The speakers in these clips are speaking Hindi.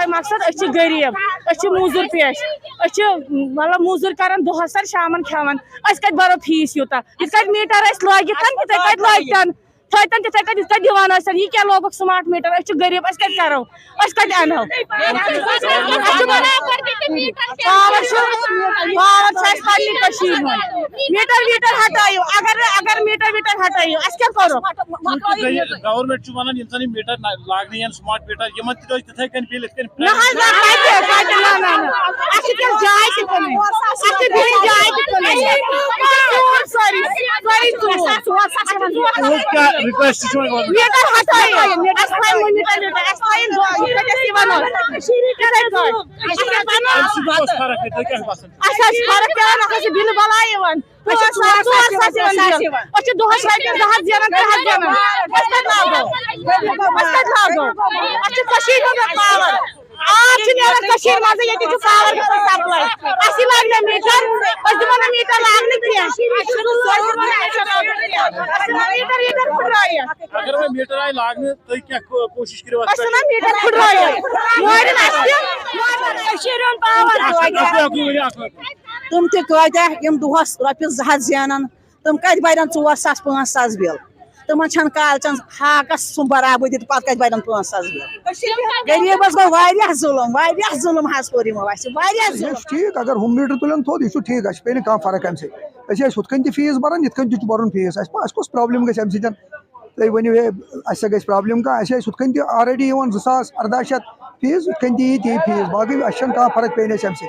मकसद गरीब मूजूर पेश मतलब मूजूर कर दोहस सर शामन खेवान कत बरो फीस यूता मीटर लगितन लगितन थन तिथे दिवान यह क्या लोग स्मार्ट मीटर गरीब करो कत अनो मीटर वीटर हटायु अगर मीटर वीटर हटायु क्या करो गवर्नमेंट मीटर लागे स्मार्ट मीटर तिथे बिल रिक्वेस्ट मीटर हटायु बिल बलाय दोहस पावर आज मज ये पावर सप्लाई लग मीटर मीटर लाने अगर मीटर आय लाने क्या कोशिश करो मीटर तुम दोहस रोपिस 200 ज़ानान तुम कत बरन 4,000 5,000 बिल तुम कालचन हाकस सुम बराबरी तो कत बरन 5,000 बिल गरीबस गो जुलम कोर ठीक अगर हम मीटर तुलन थोद यह ठीक पे कह फर्क अमे हुन फीस बरान ये बरन फीस कस प्रॉब्लम गई अमे तुम वनो ग प्रॉब्लम कह हुन ऑलरेडी 2,000 फीस हुन ती फीस बाकी कह फर्क पे अमे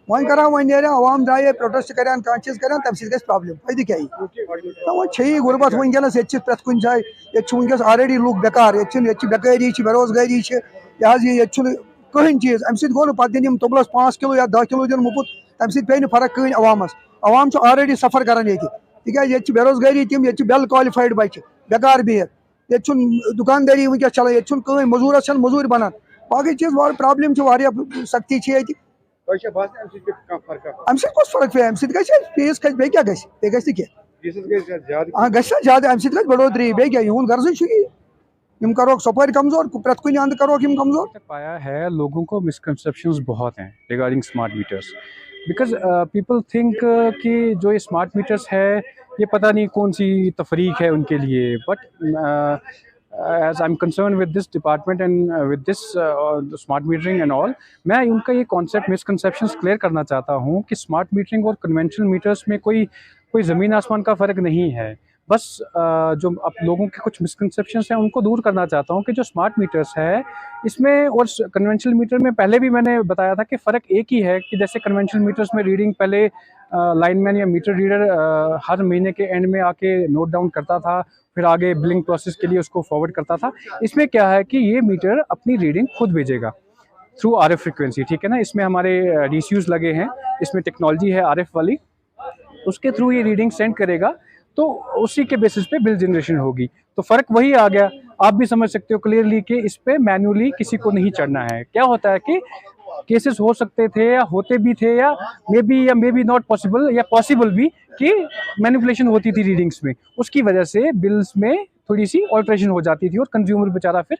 वन कर अवाम द्राये प्रोटेस्ट कर चीज कर तम ग प्रॉब्लम फायदे क्या तो वो गुरबत वनकस ये प्रत कुन जाए ये वनकस ऑलरेडी लूक बेकार ये बेकारी बेरोजगारी ये कहीं चीज अमे गो पे दिन तोबलस 5 किलो या 10 किलो दिन मुफ्त तम पे फर्क कहीं अवामस अवाम ऑलरेडी सफर कर ये बेरोजगारी तम ये वेल क्वालिफाइड बच्चे बेकार बिहत ये दुकानदारी वनकस चलान ये मजूरस मजूर बनान बाकी चीज प्रॉब्लम सख्ती ये अमे कस फर्क पे अमे फीस खस क्या ज्यादा अमे बढ़ोतरी बे क्या यून गर्ज करो सपर कमजोर प्रत कुछ अंद करो कमजोर पाया है लोगों को मिसकंसेप्शंस बहुत हैं regarding smart meters because people think कि जो ये स्मार्ट मीटर्स है ये पता नहीं कौन सी तफरीक है उनके लिए but as I'm concerned with this department and with this smart metering and all, मैं उनका ये concept misconceptions clear करना चाहता हूँ कि smart metering और conventional meters में कोई ज़मीन आसमान का फ़र्क नहीं है। बस जो अब लोगों के कुछ मिसकंसेप्शंस हैं उनको दूर करना चाहता हूँ कि जो स्मार्ट मीटर्स है इसमें और कन्वेंशनल मीटर में पहले भी मैंने बताया था कि फ़र्क एक ही है कि जैसे कन्वेंशनल मीटर्स में रीडिंग पहले लाइनमैन या मीटर रीडर हर महीने के एंड में आके नोट डाउन करता था, फिर आगे बिलिंग प्रोसेस के लिए उसको फॉरवर्ड करता था। इसमें क्या है कि ये मीटर अपनी रीडिंग खुद भेजेगा थ्रू RF फ्रिक्वेंसी, ठीक है ना। इसमें हमारे DCUs लगे हैं, इसमें टेक्नोलॉजी है RF वाली, उसके थ्रू ये रीडिंग सेंड करेगा तो उसी के बेसिस पे बिल जनरेशन होगी। तो फ़र्क वही आ गया, आप भी समझ सकते हो क्लियरली कि इस पे मैन्युअली किसी को नहीं चढ़ना है। क्या होता है कि केसेस हो सकते थे या होते भी थे या मे बी नॉट पॉसिबल या पॉसिबल भी कि मैनिपुलेशन होती थी रीडिंग्स में, उसकी वजह से बिल्स में थोड़ी सी ऑल्ट्रेशन हो जाती थी और कंज्यूमर बेचारा फिर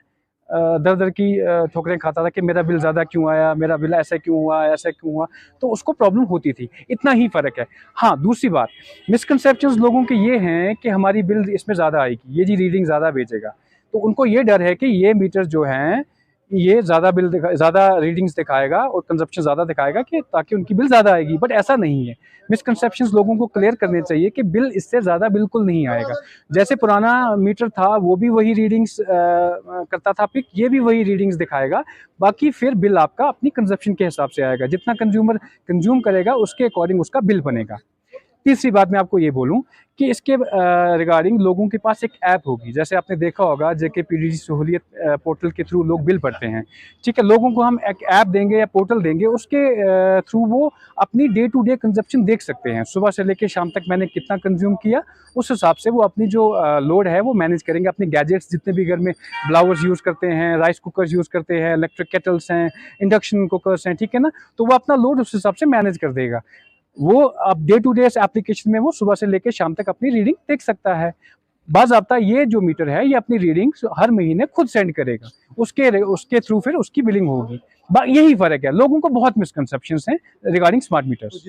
दर की ठोकरें खाता था कि मेरा बिल ज़्यादा क्यों आया, मेरा बिल ऐसा क्यों हुआ, ऐसा क्यों हुआ, तो उसको प्रॉब्लम होती थी। इतना ही फ़र्क है। हाँ, दूसरी बात, मिसकंसेप्शंस लोगों के ये हैं कि हमारी बिल इसमें ज़्यादा आएगी, ये जी रीडिंग ज़्यादा भेजेगा, तो उनको ये डर है कि ये मीटर जो हैं ये ज़्यादा रीडिंग्स दिखाएगा और कंजप्शन ज़्यादा दिखाएगा कि ताकि उनकी बिल ज़्यादा आएगी, बट ऐसा नहीं है। मिसकंसेप्शंस लोगों को क्लियर करने चाहिए कि बिल इससे ज़्यादा बिल्कुल नहीं आएगा। जैसे पुराना मीटर था वो भी वही रीडिंग्स करता था पिक, ये भी वही रीडिंग्स दिखाएगा, बाकी फिर बिल आपका अपनी कंजप्शन के हिसाब से आएगा, जितना कंज्यूमर कंज्यूम करेगा उसके अकॉर्डिंग उसका बिल बनेगा। तीसरी बात मैं आपको ये बोलूं कि इसके रिगार्डिंग लोगों के पास एक ऐप होगी, जैसे आपने देखा होगा JKPDG सहूलियत पोर्टल के थ्रू लोग बिल भरते हैं, ठीक है। लोगों को हम एक ऐप देंगे या पोर्टल देंगे, उसके थ्रू वो अपनी डे टू डे कंजप्शन देख सकते हैं, सुबह से लेकर शाम तक मैंने कितना कंज्यूम किया, उस हिसाब से वो अपनी जो लोड है वो मैनेज करेंगे। अपने गैजेट्स जितने भी घर में ब्लावर्स यूज़ करते हैं, राइस कुकर्स यूज़ करते हैं, इलेक्ट्रिक केटल्स हैं, इंडक्शन कुकर्स हैं, ठीक है ना, तो वो अपना लोड उस हिसाब से मैनेज कर देगा। वो अब डे टू डे एप्लीकेशन में वो सुबह से लेकर शाम तक अपनी रीडिंग देख सकता है। बाज़ाब्ता ये जो मीटर है ये अपनी रीडिंग हर महीने खुद सेंड करेगा, उसके थ्रू फिर उसकी बिलिंग होगी। यही फ़र्क है। लोगों को बहुत मिसकंसेप्शंस हैं रिगार्डिंग स्मार्ट मीटर्स।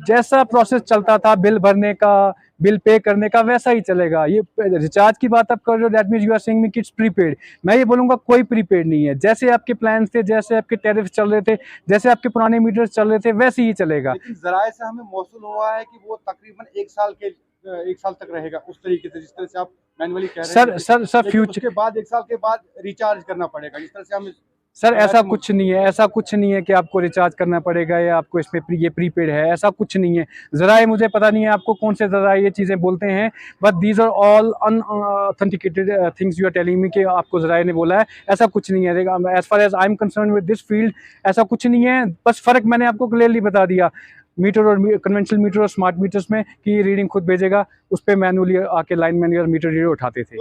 जैसा प्रोसेस चलता था बिल भरने का, बिल पे करने का, वैसा ही चलेगा। ये रिचार्ज की बात आप कर रहे हो, that means you are saying me कि इट्स प्रीपेड। मैं ये बोलूँगा कोई प्रीपेड नहीं है। जैसे आपके प्लान थे, जैसे आपके टैरिफ चल रहे थे, जैसे आपके पुराने मीटर्स चल रहे थे, वैसे ही चलेगा। लेकिन जराये से हमें मौसूल हुआ है कि वो तकरीबन 1 साल तक रहेगा उस तरीके से, जिस तरह से आप मैनुअली कह रहे हैं। सर लेकिन फ्यूचर उसके बाद 1 साल के बाद रिचार्ज करना पड़ेगा, जिस तरह से हम सर ऐसा कुछ नहीं है, ऐसा कुछ नहीं है कि आपको रिचार्ज करना पड़ेगा या आपको इसमें ये प्रीपेड है, ऐसा कुछ नहीं है। ज़राए मुझे पता नहीं है आपको कौन से ज़राए ये चीज़ें बोलते हैं, but these are all unauthenticated things you are telling me कि आपको ज़राए ने बोला है। ऐसा कुछ नहीं है। As far as I am concern with this field, ऐसा कुछ नहीं है। बस फ़र्क मैंने आपको क्लियरली बता दिया मीटर और कन्वेंशनल मीटर और स्मार्ट मीटर्स में कि रीडिंग खुद भेजेगा, उस पर मैनुअली आके लाइन मैन या मीटर रीडर उठाते थे।